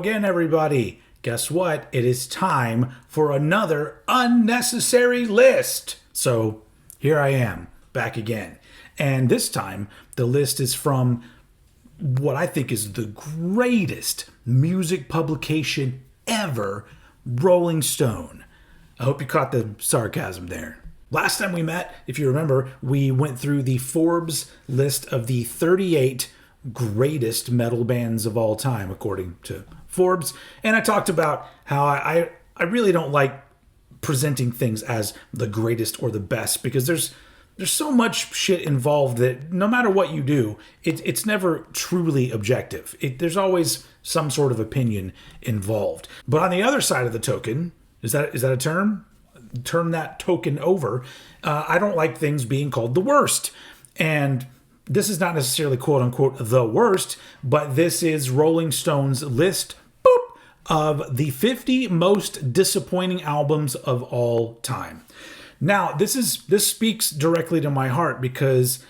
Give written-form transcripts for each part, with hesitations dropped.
again, everybody. Guess what? It is time for another unnecessary list. So here I am, back again. And this time, the list is from what I think is the greatest music publication ever, Rolling Stone. I hope you caught the sarcasm there. Last time we met, if you remember, we went through the Forbes list of the 38 greatest metal bands of all time, according to Forbes. And I talked about how I really don't like presenting things as the greatest or the best, because there's so much shit involved that no matter what you do, it's never truly objective. There's always some sort of opinion involved. But on the other side of the token, is that a term? Turn that token over. I don't like things being called the worst. And this is not necessarily quote unquote the worst, but this is Rolling Stone's list of the 50 most disappointing albums of all time. Now, this speaks directly to my heart because,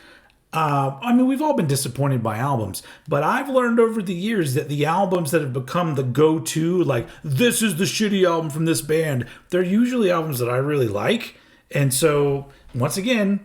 we've all been disappointed by albums, but I've learned over the years that the albums that have become the go-to, like, this is the shitty album from this band, they're usually albums that I really like. And so, once again,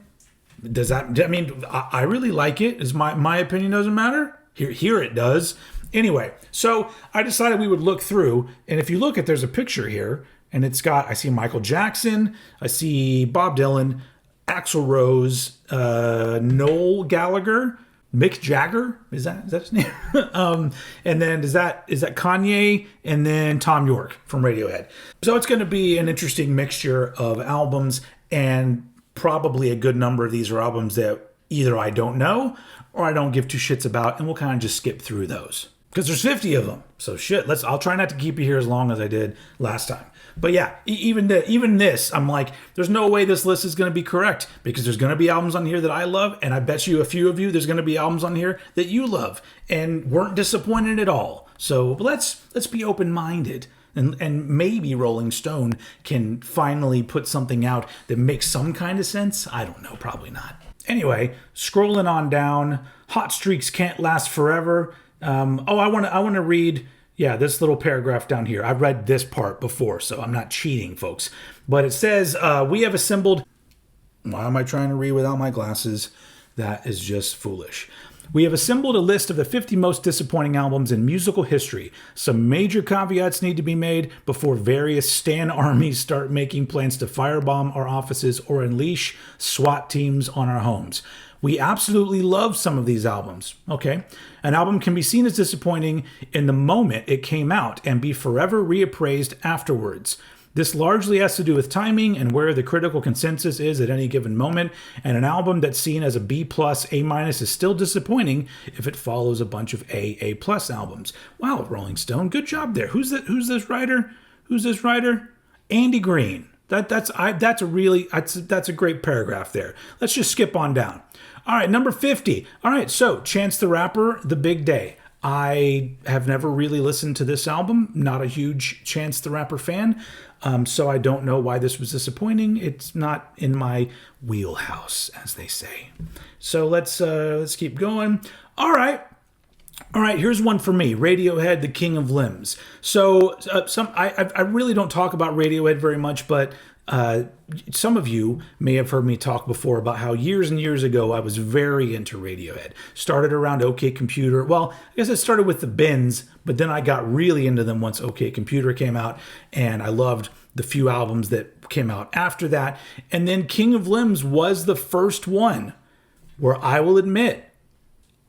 I really like it. Is my opinion doesn't matter? Here it does. Anyway, so I decided we would look through, and if you look there's a picture here, and I see Michael Jackson, I see Bob Dylan, Axl Rose, Noel Gallagher, Mick Jagger, is that his name? And then is that Kanye, and then Tom York from Radiohead. So it's going to be an interesting mixture of albums, and probably a good number of these are albums that either I don't know or I don't give two shits about, and we'll kind of just skip through those. Because there's 50 of them. So shit, I'll try not to keep you here as long as I did last time. But yeah, even this, I'm like, there's no way this list is going to be correct, because there's going to be albums on here that I love, and I bet you a few of you, there's going to be albums on here that you love and weren't disappointed at all. So let's be open-minded. And maybe Rolling Stone can finally put something out that makes some kind of sense. I don't know, probably not. Anyway, scrolling on down, hot streaks can't last forever. I want to read, this little paragraph down here. I've read this part before, so I'm not cheating, folks. But it says, we have assembled... Why am I trying to read without my glasses? That is just foolish. We have assembled a list of the 50 most disappointing albums in musical history. Some major caveats need to be made before various stan armies start making plans to firebomb our offices or unleash SWAT teams on our homes. We absolutely love some of these albums. Okay. An album can be seen as disappointing in the moment it came out and be forever reappraised afterwards. This largely has to do with timing and where the critical consensus is at any given moment, and an album that's seen as a B+, A- is still disappointing if it follows a bunch of A+ albums. Wow, Rolling Stone, good job there. Who's this writer? Andy Green. That's a great paragraph there. Let's just skip on down. All right, number 50. All right, so Chance the Rapper, The Big Day. I have never really listened to this album. Not a huge Chance the Rapper fan. So I don't know why this was disappointing. It's not in my wheelhouse, as they say. So let's keep going. All right, here's one for me. Radiohead, The King of Limbs. So I really don't talk about Radiohead very much, but some of you may have heard me talk before about how years and years ago I was very into Radiohead. Started around OK Computer. Well, I guess it started with the Bins, but then I got really into them once OK Computer came out, and I loved the few albums that came out after that. And then King of Limbs was the first one where I will admit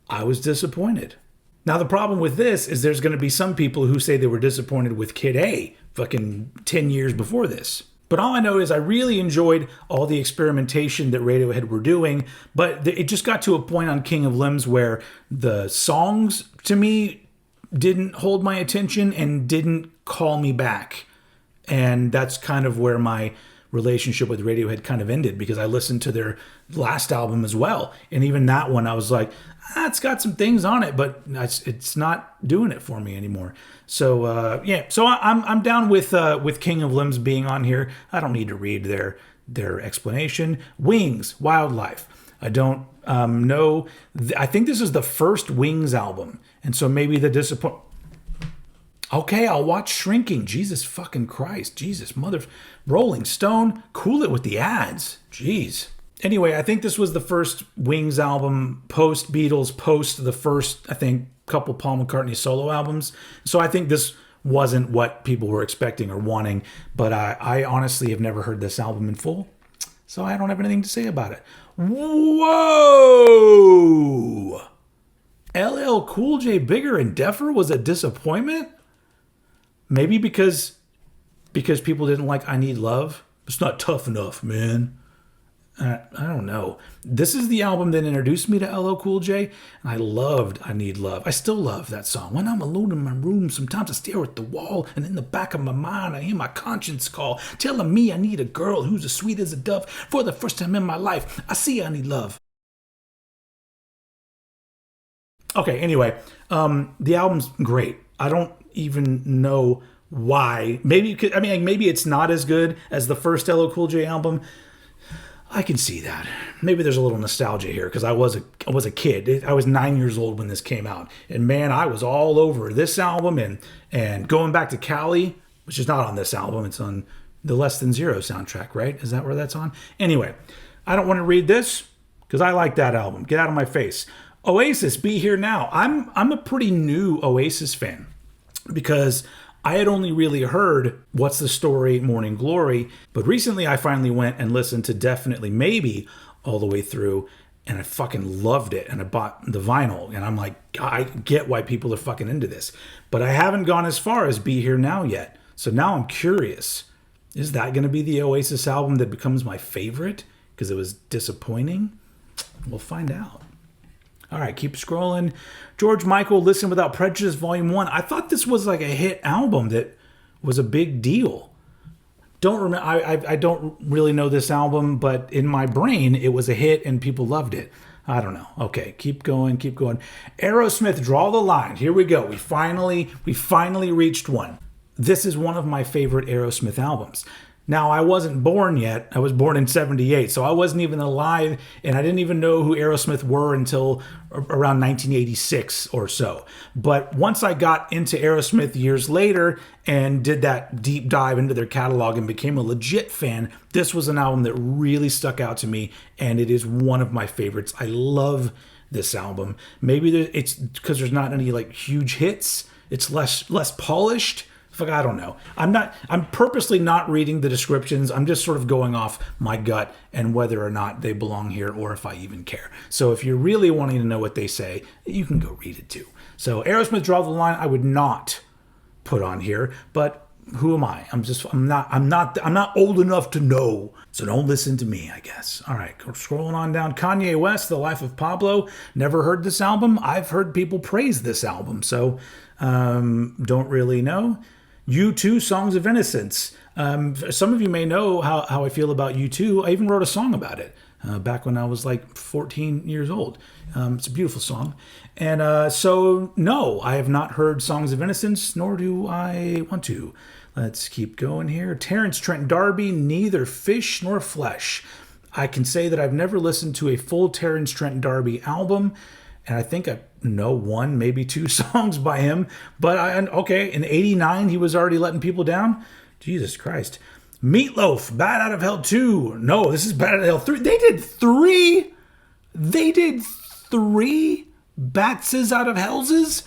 I was disappointed. Now, the problem with this is there's going to be some people who say they were disappointed with Kid A fucking 10 years before this. But all I know is I really enjoyed all the experimentation that Radiohead were doing, but it just got to a point on King of Limbs where the songs, to me, didn't hold my attention and didn't call me back. And that's kind of where my relationship with Radiohead kind of ended, because I listened to their last album as well. And even that one, I was like, it's got some things on it, but it's not doing it for me anymore. So, so I'm down with King of Limbs being on here. I don't need to read their explanation. Wings, Wildlife. I don't know. I think this is the first Wings album. And so maybe the Okay, I'll watch Shrinking. Jesus fucking Christ. Jesus, mother. Rolling Stone. Cool it with the ads. Jeez. Anyway, I think this was the first Wings album post Beatles, post the first, I think, couple Paul McCartney solo albums. So I think this wasn't what people were expecting or wanting, but I honestly have never heard this album in full, so I don't have anything to say about it. Whoa! LL Cool J Bigger and Deffer was a disappointment? Maybe because people didn't like I Need Love? It's not tough enough, man. I don't know. This is the album that introduced me to LL Cool J, and I loved I Need Love. I still love that song. When I'm alone in my room, sometimes I stare at the wall, and in the back of my mind, I hear my conscience call, telling me I need a girl who's as sweet as a dove. For the first time in my life, I see I need love. Okay, anyway, the album's great. I don't even know why. Maybe it's not as good as the first LL Cool J album. I can see that. Maybe there's a little nostalgia here because I was a kid. I was 9 years old when this came out, and man, I was all over this album and going back to Cali, which is not on this album. It's on the Less Than Zero soundtrack, right? Is that where that's on? Anyway, I don't want to read this because I like that album. Get out of my face. Oasis, Be Here Now. I'm a pretty new Oasis fan because I had only really heard What's the Story, Morning Glory, but recently I finally went and listened to Definitely Maybe all the way through, and I fucking loved it, and I bought the vinyl, and I'm like, I get why people are fucking into this, but I haven't gone as far as Be Here Now yet, so now I'm curious. Is that going to be the Oasis album that becomes my favorite because it was disappointing? We'll find out. All right, keep scrolling. George Michael, Listen Without Prejudice, Volume 1. I thought this was like a hit album that was a big deal. Don't remember. I don't really know this album, but in my brain, it was a hit and people loved it. I don't know. Okay, keep going, keep going. Aerosmith, Draw the Line. Here we go. We finally reached one. This is one of my favorite Aerosmith albums. Now, I wasn't born yet. I was born in 78, so I wasn't even alive, and I didn't even know who Aerosmith were until around 1986 or so. But once I got into Aerosmith years later and did that deep dive into their catalog and became a legit fan, this was an album that really stuck out to me, and it is one of my favorites. I love this album. Maybe it's because there's not any like huge hits. It's less polished. I don't know. I'm purposely not reading the descriptions. I'm just sort of going off my gut and whether or not they belong here or if I even care. So if you're really wanting to know what they say, you can go read it too. So Aerosmith, Draw the Line, I would not put on here, but who am I? I'm not old enough to know. So don't listen to me, I guess. All right, scrolling on down. Kanye West, The Life of Pablo. Never heard this album. I've heard people praise this album, so don't really know. U2, Songs of Innocence. Some of you may know how I feel about U2. I even wrote a song about it back when I was like 14 years old. It's a beautiful song. And so, no, I have not heard Songs of Innocence, nor do I want to. Let's keep going here. Terence Trent D'Arby, Neither Fish Nor Flesh. I can say that I've never listened to a full Terence Trent D'Arby album, and I think I know one, maybe two songs by him. But in '89, he was already letting people down. Jesus Christ. Meatloaf, Bad Out of Hell 2. No, this is Bad Out of Hell 3. They did three Batses Out of Hellses.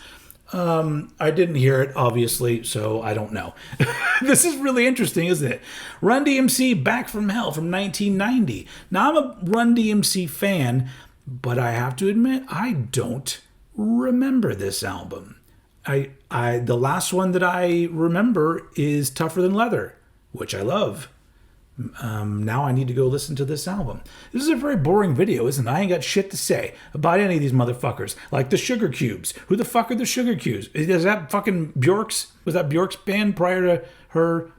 I didn't hear it, obviously, so I don't know. This is really interesting, isn't it? Run DMC, Back from Hell from 1990. Now, I'm a Run DMC fan, but I have to admit, I don't remember this album. The last one that I remember is Tougher Than Leather, which I love. Now I need to go listen to this album. This is a very boring video, isn't it? I ain't got shit to say about any of these motherfuckers. Like the Sugar Cubes. Who the fuck are the Sugar Cubes? Is that fucking Bjork's? Was that Bjork's band prior to her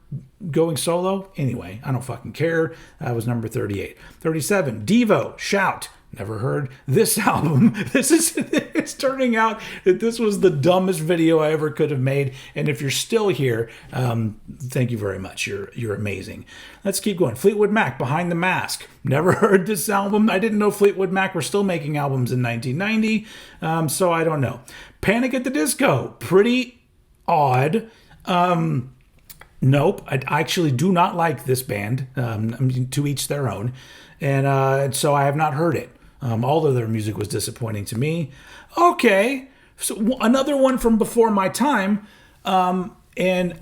going solo? Anyway, I don't fucking care. That was number 38. 37, Devo, Shout. Never heard this album. It's turning out that this was the dumbest video I ever could have made. And if you're still here, thank you very much. You're amazing. Let's keep going. Fleetwood Mac, Behind the Mask. Never heard this album. I didn't know Fleetwood Mac were still making albums in 1990. So I don't know. Panic at the Disco. Pretty odd. Nope, I actually do not like this band. I mean, to each their own, and so I have not heard it. All of their music was disappointing to me. Okay, so another one from before my time, and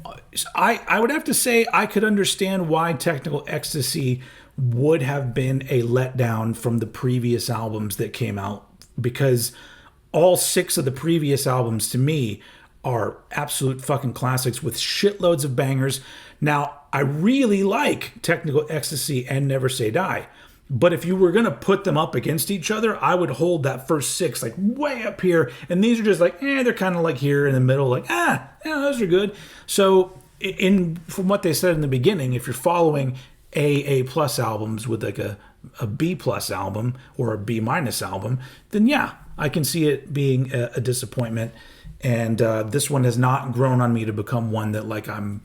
I would have to say I could understand why Technical Ecstasy would have been a letdown from the previous albums that came out, because all 6 of the previous albums to me are absolute fucking classics with shitloads of bangers. Now, I really like Technical Ecstasy and Never Say Die, but if you were going to put them up against each other, I would hold that first 6 like way up here, and these are just like, they're kind of like here in the middle, like, yeah, those are good. So, from what they said in the beginning, if you're following A plus albums with like a B plus album or a B minus album, then yeah, I can see it being a disappointment. And this one has not grown on me to become one that like I'm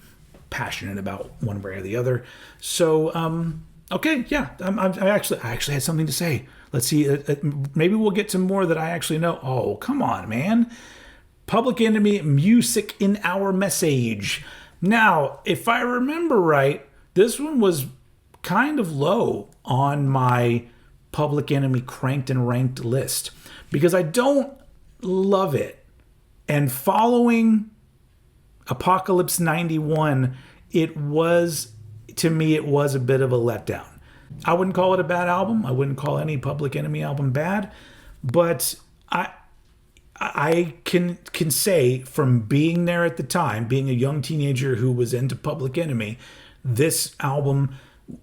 passionate about one way or the other. So okay, yeah, I actually had something to say. Let's see, maybe we'll get to more that I actually know. Oh, come on, man. Public Enemy, Music in Our Message. Now, if I remember right, this one was kind of low on my Public Enemy cranked and ranked list because I don't love it. And following Apocalypse 91, it was a bit of a letdown. I wouldn't call it a bad album. I wouldn't call any Public Enemy album bad, but I can say from being there at the time, being a young teenager who was into Public Enemy, this album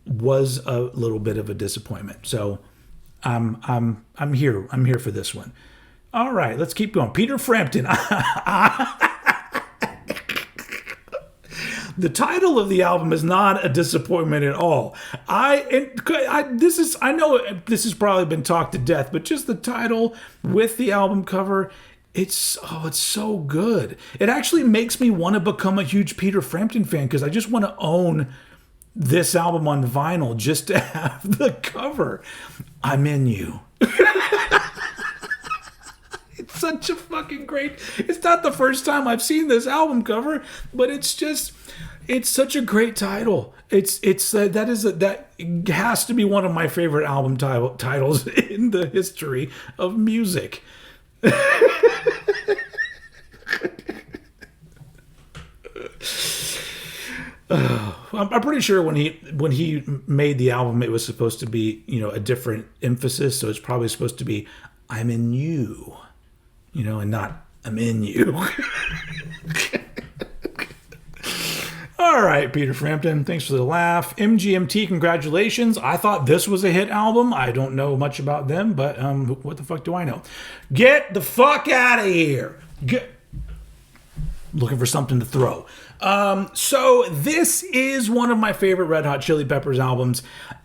was a little bit of a disappointment. So I'm here for this one. All right, let's keep going. Peter Frampton. The title of the album is not a disappointment at all. I know this has probably been talked to death, but just the title with the album cover, it's so good. It actually makes me want to become a huge Peter Frampton fan because I just want to own this album on vinyl just to have the cover. I'm in you. It's such a fucking great. It's not the first time I've seen this album cover, but it's such a great title. That has to be one of my favorite album titles in the history of music. I'm pretty sure when he made the album, it was supposed to be a different emphasis. So it's probably supposed to be "I'm in you," and not "I'm in you." All right, Peter Frampton, thanks for the laugh. MGMT, congratulations. I thought this was a hit album. I don't know much about them, but what the fuck do I know? Get the fuck out of here. Looking for something to throw. So this is one of my favorite Red Hot Chili Peppers albums,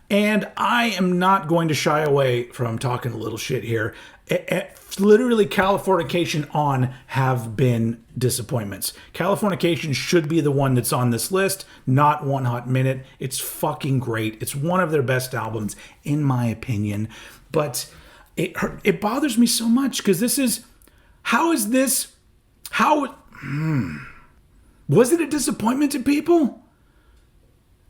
and I am not going to shy away from talking a little shit here. Literally, Californication on have been disappointments. Californication should be the one that's on this list, not One Hot Minute. It's fucking great. It's one of their best albums, in my opinion. But it bothers me so much because was it a disappointment to people?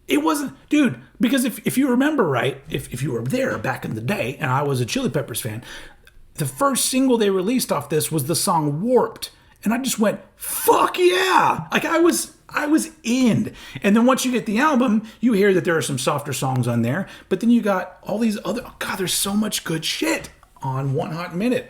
It wasn't, dude, because if you remember right, if you were there back in the day, and I was a Chili Peppers fan, the first single they released off this was the song Warped. And I just went, fuck yeah! Like I was in. And then once you get the album, you hear that there are some softer songs on there, but then you got all these other, there's so much good shit on One Hot Minute.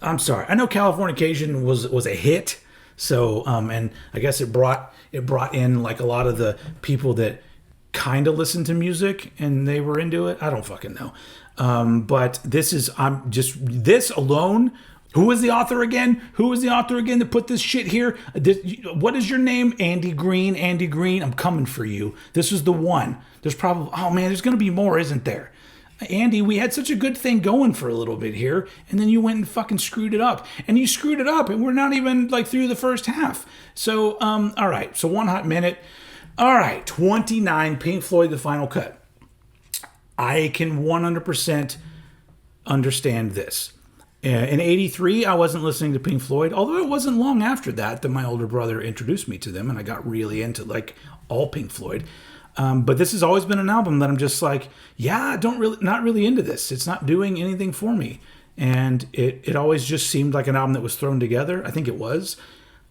I'm sorry. I know Californication was a hit. So, and I guess it brought in like a lot of the people that kind of listen to music and they were into it. I don't fucking know. But this alone. Who is the author again? That put this shit here? What is your name? Andy Green. Andy Green, I'm coming for you. This is the one. There's probably, there's going to be more, isn't there? Andy, we had such a good thing going for a little bit here, and then you went and fucking screwed it up. And you screwed it up, and we're not even like through the first half. So, all right. So One Hot Minute. All right. 29, Pink Floyd, The Final Cut. I can 100% understand this. In '83, I wasn't listening to Pink Floyd, although it wasn't long after that my older brother introduced me to them, and I got really into like all Pink Floyd. But this has always been an album that I'm just like, yeah, not really into this. It's not doing anything for me. And it always just seemed like an album that was thrown together. I think it was.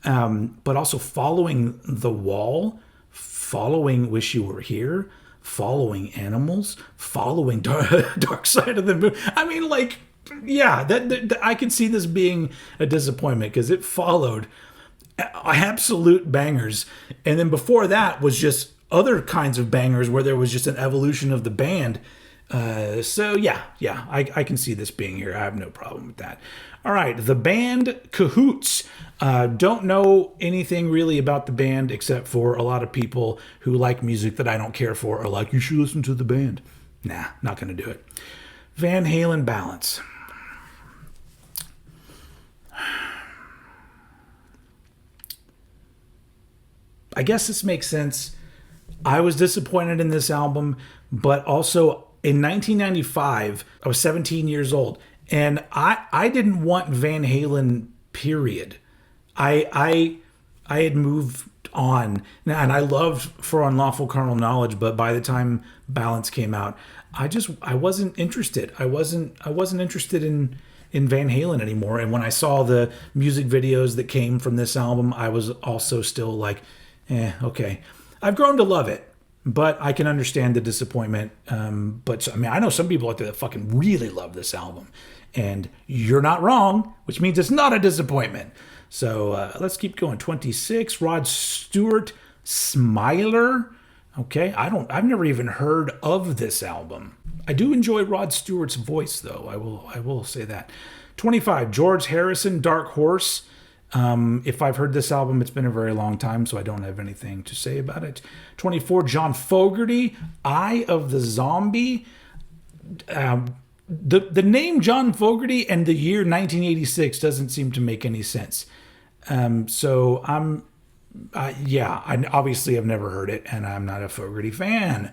But also following The Wall, following Wish You Were Here, following Animals, following Dark Side of the Moon. I mean, like, yeah, that I could see this being a disappointment because it followed absolute bangers. And then before that was just other kinds of bangers where there was just an evolution of the band. So yeah, I can see this being here. I have no problem with that. All right, the band Cahoots. Don't know anything really about the band except for a lot of people who like music that I don't care for are like, you should listen to the band. Nah, not going to do it. Van Halen Balance. I guess this makes sense. I was disappointed in this album, but also in 1995, I was 17 years old, and I didn't want Van Halen, period. I had moved on, and I loved For Unlawful Carnal Knowledge, but by the time Balance came out, I wasn't interested. I wasn't interested in Van Halen anymore. And when I saw the music videos that came from this album, I was also still like, okay. I've grown to love it, but I can understand the disappointment. But I mean, I know some people out there that fucking really love this album, and you're not wrong, which means it's not a disappointment. So let's keep going. 26, Rod Stewart, Smiler. Okay, I've never even heard of this album. I do enjoy Rod Stewart's voice, though. I will say that. 25, George Harrison, Dark Horse. If I've heard this album, it's been a very long time, so I don't have anything to say about it. 24, John Fogerty, Eye of the Zombie. The name John Fogerty and the year 1986 doesn't seem to make any sense. So I obviously have never heard it, and I'm not a Fogerty fan.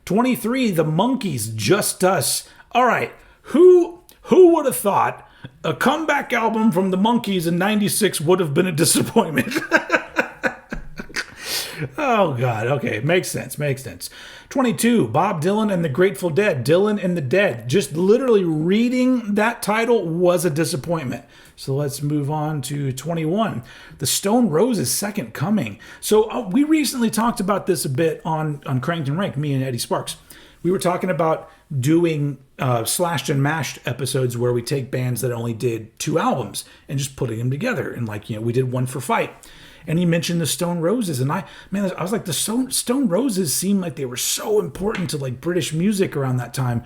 23, The Monkees, Just Us. All right, who would have thought a comeback album from the Monkees in 96 would have been a disappointment? Oh, God. Okay. Makes sense. 22, Bob Dylan and the Grateful Dead. Dylan and the Dead. Just literally reading that title was a disappointment. So let's move on to 21. The Stone Roses' Second Coming. So we recently talked about this a bit on Cranked and Ranked, me and Eddie Sparks. We were talking about doing slashed and mashed episodes where we take bands that only did 2 albums and just putting them together. And we did one for Fight. And he mentioned the Stone Roses. And I was like, the Stone Roses seemed like they were so important to like British music around that time.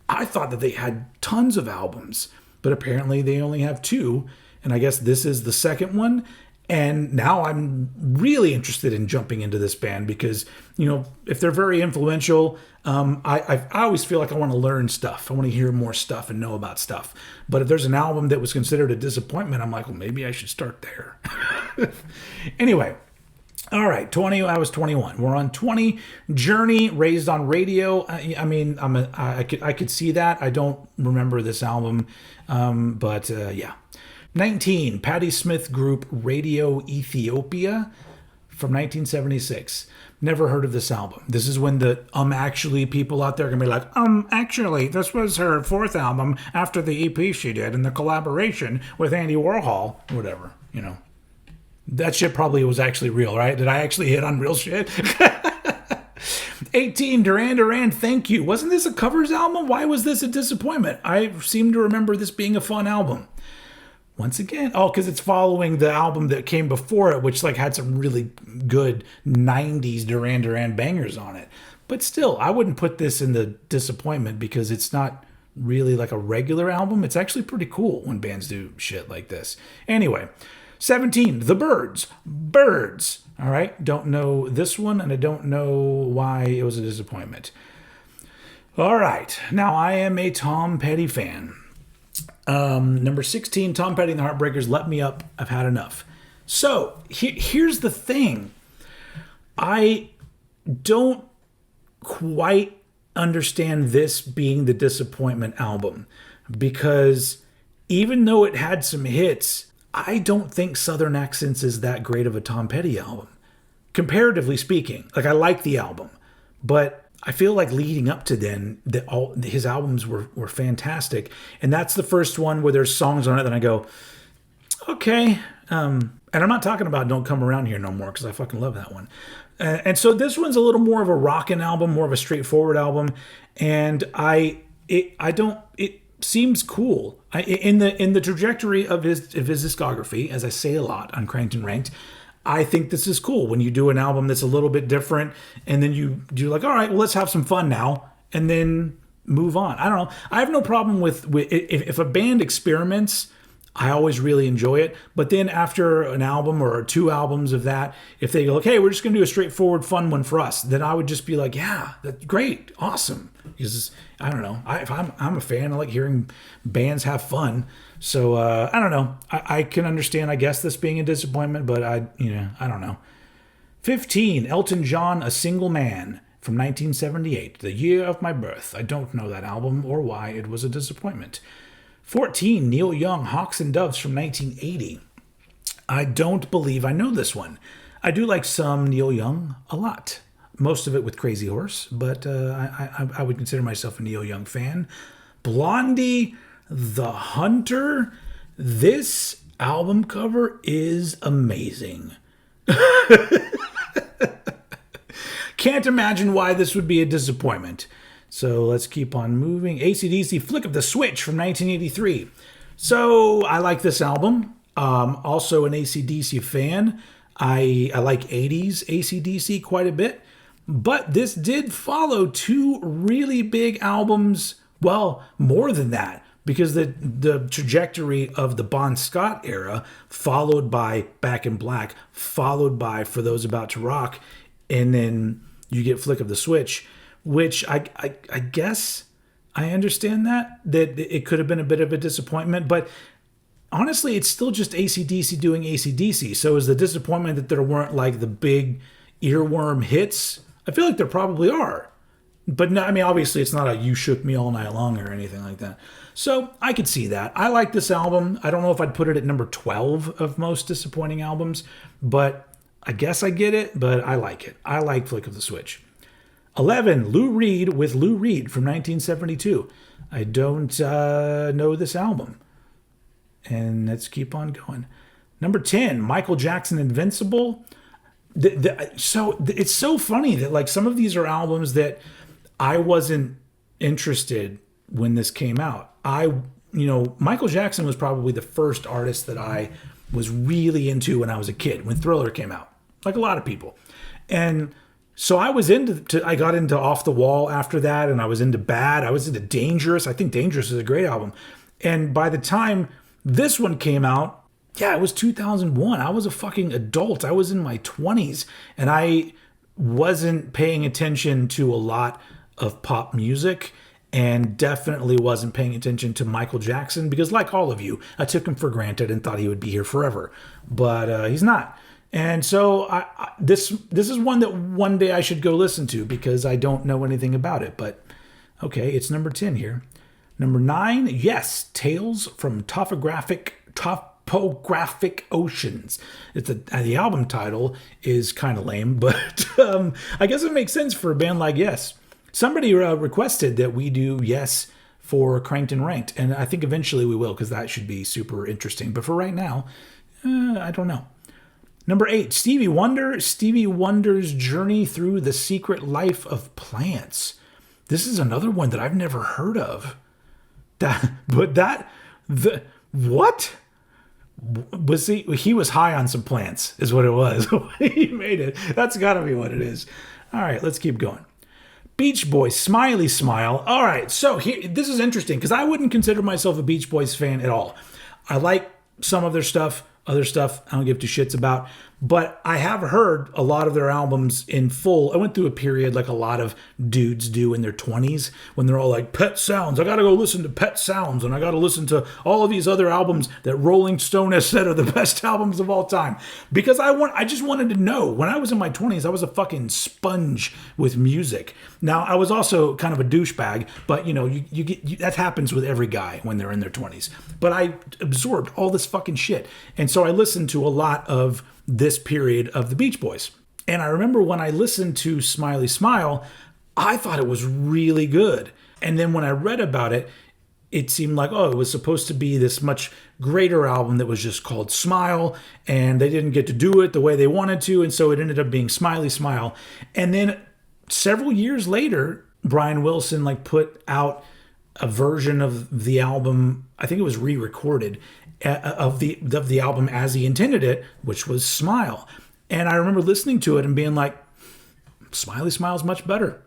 I thought that they had tons of albums, but apparently they only have 2. And I guess this is the second one. And now I'm really interested in jumping into this band because, if they're very influential, I always feel like I want to learn stuff. I want to hear more stuff and know about stuff. But if there's an album that was considered a disappointment, I'm like, well, maybe I should start there. Anyway, all right, 20. I was 21. We're on 20. Journey, Raised on Radio. I could see that. I don't remember this album, but yeah. 19, Patti Smith Group, Radio Ethiopia from 1976. Never heard of this album. This is when the actually people out there are going to be like, actually, this was her 4th album after the EP she did and the collaboration with Andy Warhol, whatever, That shit probably was actually real, right? Did I actually hit on real shit? 18, Duran Duran, Thank You. Wasn't this a covers album? Why was this a disappointment? I seem to remember this being a fun album. Once again, because it's following the album that came before it, which had some really good 90s Duran Duran bangers on it. But still, I wouldn't put this in the disappointment because it's not really like a regular album. It's actually pretty cool when bands do shit like this. Anyway, 17, The Byrds. Byrds. All right, don't know this one, and I don't know why it was a disappointment. All right, now I am a Tom Petty fan. Number 16, Tom Petty and the Heartbreakers, Let Me Up, I've Had Enough. So, here's the thing. I don't quite understand this being the disappointment album because even though it had some hits, I don't think Southern Accents is that great of a Tom Petty album. Comparatively speaking, like I like the album, but I feel like leading up to then, that all his albums were fantastic. And that's the first one where there's songs on it that I go, okay. And I'm not talking about Don't Come Around Here No More, because I fucking love that one. And so this one's a little more of a rockin' album, more of a straightforward album. And it seems cool. In the trajectory of his discography, as I say a lot on Cranked and Ranked, I think this is cool when you do an album that's a little bit different, and then you're like, all right, well, let's have some fun now, and then move on. I don't know. I have no problem with if a band experiments. I always really enjoy it. But then after an album or 2 albums of that, if they go, okay, we're just going to do a straightforward, fun one for us, then I would just be like, yeah, that's great, awesome. Because I don't know. I'm a fan. I like hearing bands have fun. So I don't know. I can understand, I guess, this being a disappointment, but I don't know. 15, Elton John, A Single Man from 1978, the year of my birth. I don't know that album or why it was a disappointment. 14, Neil Young, Hawks and Doves from 1980. I don't believe I know this one. I do like some Neil Young a lot. Most of it with Crazy Horse, but I would consider myself a Neil Young fan. Blondie, The Hunter. This album cover is amazing. Can't imagine why this would be a disappointment. So let's keep on moving. AC/DC, Flick of the Switch from 1983. So I like this album. Also an AC/DC fan. I like 80s AC/DC quite a bit. But this did follow 2 really big albums. Well, more than that. Because the trajectory of the Bon Scott era, followed by Back in Black, followed by For Those About to Rock, and then you get Flick of the Switch, which I guess I understand that it could have been a bit of a disappointment, but honestly, it's still just AC/DC doing AC/DC. So is the disappointment that there weren't like the big earworm hits? I feel like there probably are. But no, I mean, obviously it's not a You Shook Me All Night Long or anything like that. So I could see that. I like this album. I don't know if I'd put it at number 12 of most disappointing albums, but I guess I get it, but I like it. I like Flick of the Switch. 11, Lou Reed with Lou Reed from 1972. I don't know this album. And let's keep on going. Number 10, Michael Jackson, Invincible. So it's so funny that like some of these are albums that I wasn't interested when this came out. Michael Jackson was probably the first artist that I was really into when I was a kid, when Thriller came out, like a lot of people. And so I was I got into Off the Wall after that, and I was into Bad. I was into Dangerous. I think Dangerous is a great album. And by the time this one came out, yeah, it was 2001. I was a fucking adult. I was in my 20s, and I wasn't paying attention to a lot of pop music, and definitely wasn't paying attention to Michael Jackson because, like all of you, I took him for granted and thought he would be here forever. But he's not. And so this is one that one day I should go listen to because I don't know anything about it. But okay, it's number 10 here. Number 9, yes, Tales from Topographic Oceans. The album title is kind of lame, but I guess it makes sense for a band like Yes. Somebody requested that we do Yes for Cranked and Ranked, and I think eventually we will because that should be super interesting. But for right now, I don't know. Number 8, Stevie Wonder. Stevie Wonder's Journey Through the Secret Life of Plants. This is another one that I've never heard of. What? Was he was high on some plants, is what it was. He made it. That's got to be what it is. All right, let's keep going. Beach Boys, Smiley Smile. All right, so this is interesting because I wouldn't consider myself a Beach Boys fan at all. I like some of their stuff. Other stuff I don't give 2 shits about. But I have heard a lot of their albums in full. I went through a period like a lot of dudes do in their 20s when they're all like, Pet Sounds. I got to go listen to Pet Sounds, and I got to listen to all of these other albums that Rolling Stone has said are the best albums of all time. Because I just wanted to know. When I was in my 20s, I was a fucking sponge with music. Now, I was also kind of a douchebag, but you get that happens with every guy when they're in their 20s. But I absorbed all this fucking shit. And so I listened to a lot of this period of the Beach Boys. And I remember when I listened to Smiley Smile, I thought it was really good. And then when I read about it, it seemed like, it was supposed to be this much greater album that was just called Smile, and they didn't get to do it the way they wanted to, and so it ended up being Smiley Smile. And then several years later, Brian Wilson put out a version of the album, I think it was re-recorded, of the album as he intended it, which was Smile. And I remember listening to it and being like, Smiley Smile's much better.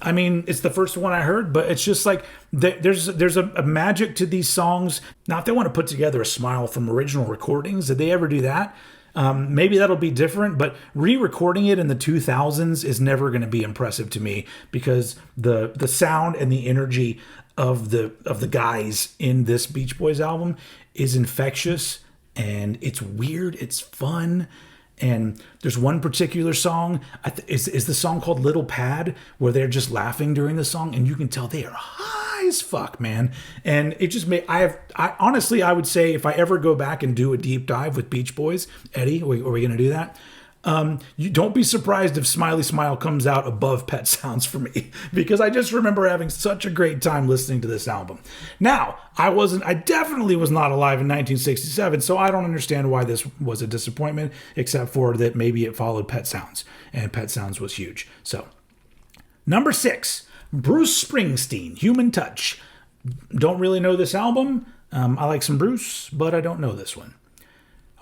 I mean, it's the first one I heard, but it's just like there's a magic to these songs. Now, if they want to put together a Smile from original recordings, did they ever do that? Maybe that'll be different, but re-recording it in the 2000s is never going to be impressive to me because the sound and the energy of the guys in this Beach Boys album is infectious, and it's weird, it's fun. And there's one particular song, is the song called Little Pad, where they're just laughing during the song, and you can tell they are high as fuck, man. And it just made, honestly, I would say if I ever go back and do a deep dive with Beach Boys, Eddie, are we going to do that? You don't be surprised if Smiley Smile comes out above Pet Sounds for me, because I just remember having such a great time listening to this album. Now, I definitely was not alive in 1967, so I don't understand why this was a disappointment, except for that maybe it followed Pet Sounds, and Pet Sounds was huge. So, number 6, Bruce Springsteen, Human Touch. Don't really know this album. I like some Bruce, but I don't know this one.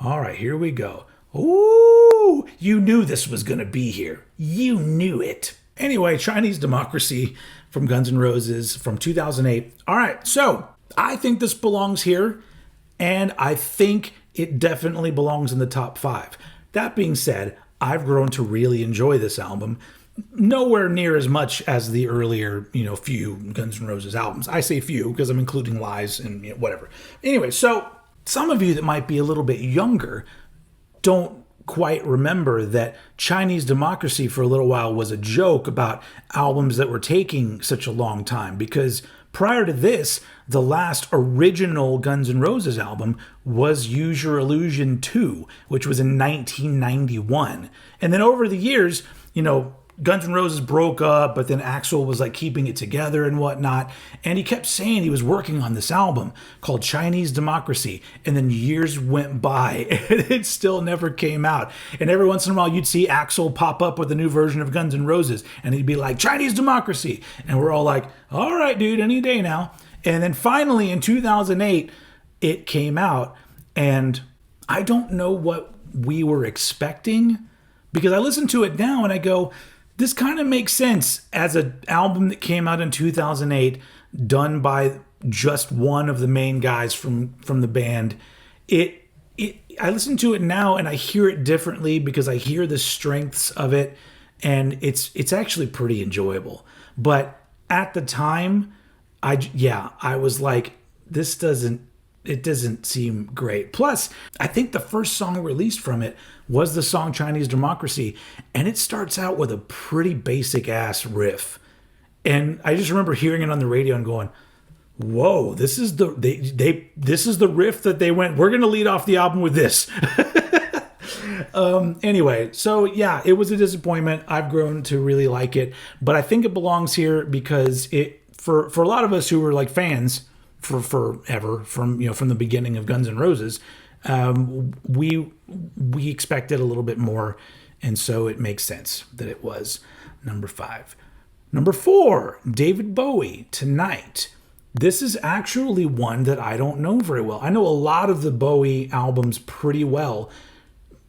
All right, here we go. Ooh, you knew this was going to be here. You knew it. Anyway, Chinese Democracy from Guns N' Roses from 2008. All right, so I think this belongs here, and I think it definitely belongs in the top 5. That being said, I've grown to really enjoy this album. Nowhere near as much as the earlier, few Guns N' Roses albums. I say few because I'm including Lies and whatever. Anyway, so some of you that might be a little bit younger don't quite remember that Chinese Democracy for a little while was a joke about albums that were taking such a long time, because prior to this, the last original Guns N' Roses album was Use Your Illusion 2, which was in 1991. And then over the years, Guns N' Roses broke up, but then Axl was keeping it together and whatnot. And he kept saying he was working on this album called Chinese Democracy. And then years went by and it still never came out. And every once in a while you'd see Axl pop up with a new version of Guns N' Roses. And he'd be like, Chinese Democracy. And we're all like, all right, dude, any day now. And then finally in 2008, it came out. And I don't know what we were expecting, because I listen to it now and I go, this kind of makes sense as an album that came out in 2008, done by just one of the main guys from the band. I listen to it now and I hear it differently because I hear the strengths of it, and it's actually pretty enjoyable. But at the time, I was like, it doesn't seem great. Plus, I think the first song released from it was the song Chinese Democracy, and it starts out with a pretty basic ass riff. And I just remember hearing it on the radio and going, whoa, this is the riff that they went, we're going to lead off the album with this. Anyway, so yeah, it was a disappointment. I've grown to really like it, but I think it belongs here because for a lot of us who were fans for forever, from the beginning of Guns N' Roses, we expected a little bit more, and so it makes sense that it was number 5. Number 4, David Bowie, Tonight. This is actually one that I don't know very well. I know a lot of the Bowie albums pretty well.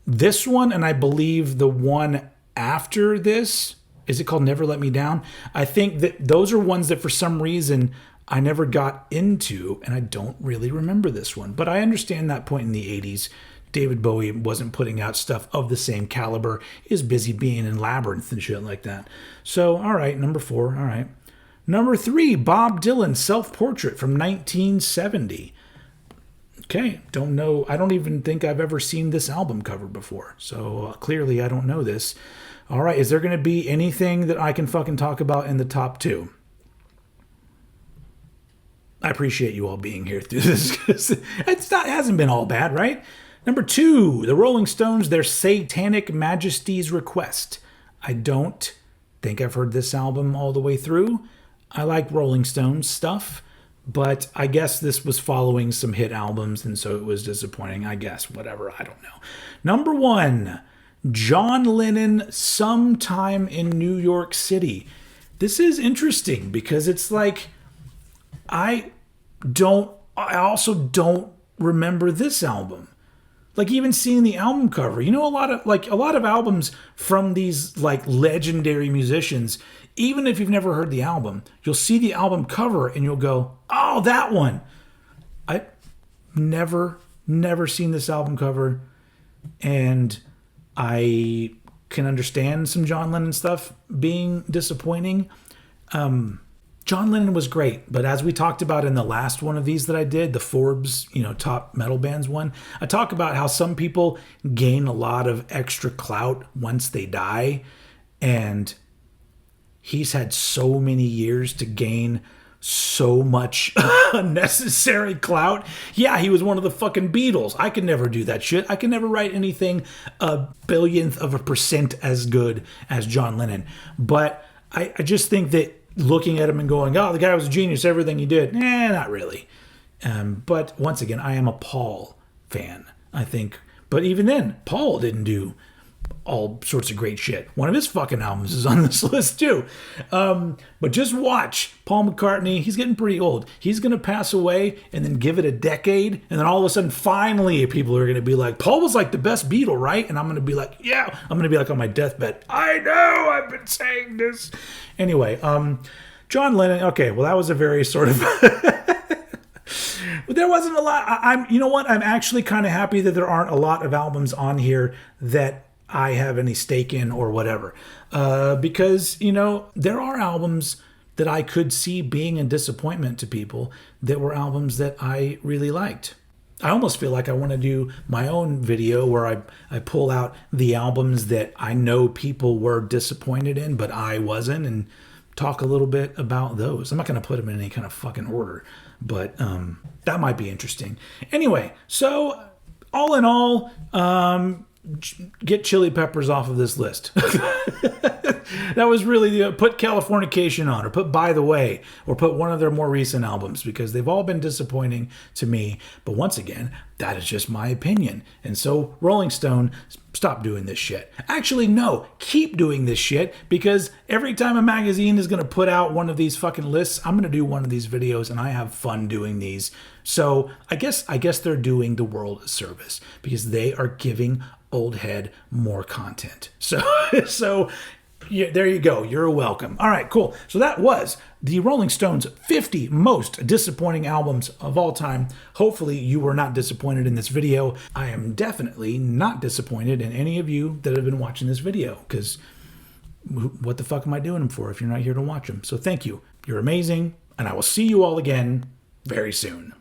This one, and I believe the one after this, is it called Never Let Me Down? I think that those are ones that for some reason I never got into, and I don't really remember this one. But I understand that point in the 80s, David Bowie wasn't putting out stuff of the same caliber. He was busy being in Labyrinth and shit like that. So, all right, number 4, all right. Number 3, Bob Dylan, Self-Portrait from 1970. Okay, don't know. I don't even think I've ever seen this album cover before. So clearly I don't know this. All right, is there going to be anything that I can fucking talk about in the top 2? I appreciate you all being here through this, because it hasn't been all bad, right? Number 2, the Rolling Stones, their Satanic Majesty's Request. I don't think I've heard this album all the way through. I like Rolling Stones stuff, but I guess this was following some hit albums, and so it was disappointing, I guess. Whatever, I don't know. Number 1, John Lennon, Sometime in New York City. This is interesting because it's like, I also don't remember this album. Like, even seeing the album cover, a lot of albums from these like legendary musicians, even if you've never heard the album, you'll see the album cover and you'll go, oh, that one. I never seen this album cover, and I can understand some John Lennon stuff being disappointing. John Lennon was great, but as we talked about in the last one of these that I did, the Forbes, top metal bands one, I talk about how some people gain a lot of extra clout once they die, and he's had so many years to gain so much unnecessary clout. Yeah, he was one of the fucking Beatles. I could never do that shit. I could never write anything a billionth of a percent as good as John Lennon. But I just think that looking at him and going, oh, the guy was a genius, everything he did. Not really. But once again, I am a Paul fan, I think. But even then, Paul didn't do all sorts of great shit. One of his fucking albums is on this list too. But just watch Paul McCartney. He's getting pretty old. He's going to pass away and then give it a decade. And then all of a sudden, finally, people are going to be like, Paul was like the best Beatle, right? And I'm going to be like, yeah. I'm going to be like on my deathbed, I know, I've been saying this. Anyway, John Lennon. Okay, well, that was a very sort of... There wasn't a lot. You know what? I'm actually kind of happy that there aren't a lot of albums on here that I have any stake in or whatever. Because, there are albums that I could see being a disappointment to people that were albums that I really liked. I almost feel like I want to do my own video where I pull out the albums that I know people were disappointed in, but I wasn't, and talk a little bit about those. I'm not going to put them in any kind of fucking order, but that might be interesting. Anyway, so all in all, get Chili Peppers off of this list. That was really put Californication on, or put By the Way, or put one of their more recent albums, because they've all been disappointing to me. But once again, that is just my opinion. And so Rolling Stone, stop doing this shit. Actually, no, keep doing this shit, because every time a magazine is going to put out one of these fucking lists, I'm going to do one of these videos, and I have fun doing these. So I guess they're doing the world a service, because they are giving old head more content. So yeah, there you go. You're welcome. All right, cool. So that was the Rolling Stones 50 most disappointing albums of all time. Hopefully you were not disappointed in this video. I am definitely not disappointed in any of you that have been watching this video, because what the fuck am I doing them for if you're not here to watch them? So thank you. You're amazing, and I will see you all again very soon.